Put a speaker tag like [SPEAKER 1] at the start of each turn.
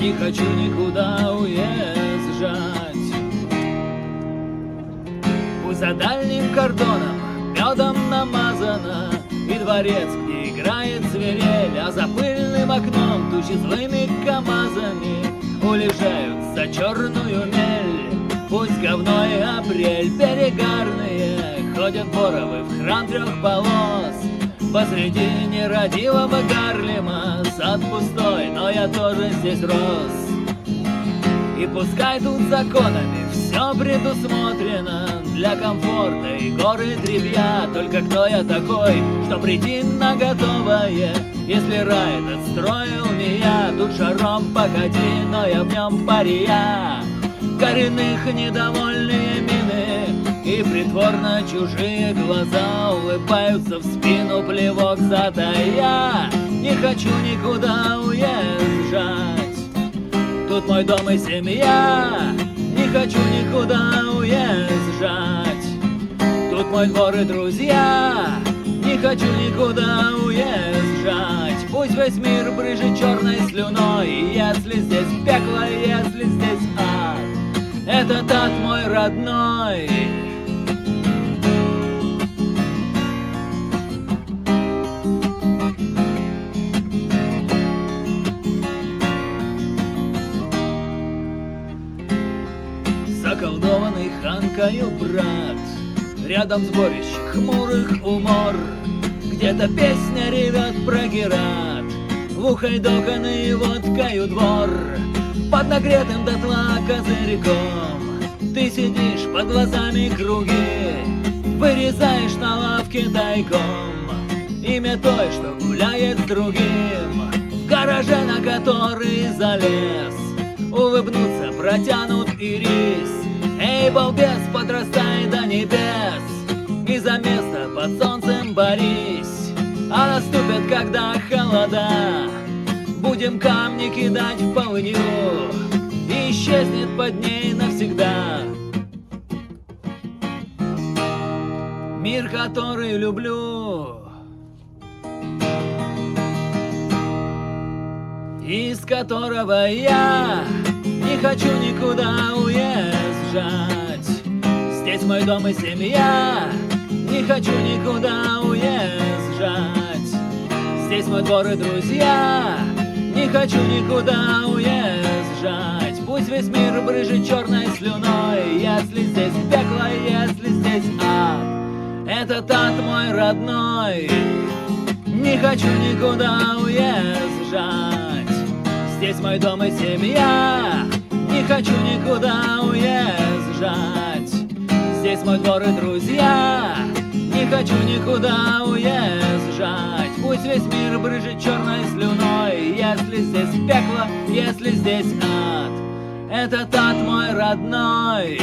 [SPEAKER 1] не хочу никуда уезжать. Пусть за дальним кордоном медом намазано, и дворец, где играет свирель, а за пыльным окном тучи злыми КамАЗами улежают за черную мель. Пусть говной апрель, перегарные ходят боровы в храм трех полос. Посреди нерадивого Гарлема сад пустой, но я тоже здесь рос. И пускай тут законами все предусмотрено для комфорта и горы тряпья, только кто я такой, что прийти на готовое, если рай этот строил не я? Тут шаром покати, но я в нем пария. Коренных недовольные мины и притворно чужие глаза улыбаются в спину, плевок затая. Не хочу никуда уезжать, тут мой дом и семья. Не хочу никуда уезжать, тут мой двор и друзья. Не хочу никуда уезжать, пусть весь мир брыжет черной слюной. Если здесь пекло, если здесь ад, этот ад мой родной. Заколдованный ханкаю брат, рядом сборище хмурых умор. Где-то песня ревет про Герат, в ухайдоканный водкою двор. Под нагретым дотла козырьком ты сидишь, под глазами круги, вырезаешь на лавке тайком имя той, что гуляет с другим. В гараже, на который залез, улыбнуться протянут ирис. Эй, балбес, подрастай до небес, и за место под солнцем борись. А наступит, когда холода, будем камни кидать в полынью, и исчезнет под ней навсегда мир, который люблю, из которого я не хочу никуда уезжать. Здесь мой дом и семья, не хочу никуда уезжать. Здесь мой двор и друзья, не хочу никуда уезжать. Пусть весь мир брыжет черной слюной. Если здесь пекло, если здесь ад, этот ад мой родной. Не хочу никуда уезжать. Здесь мой дом и семья, не хочу никуда уезжать. Здесь мой двор и друзья, не хочу никуда уезжать. Пусть весь мир брыжет черной слюной. Если здесь пекло, если здесь ад, этот ад мой родной.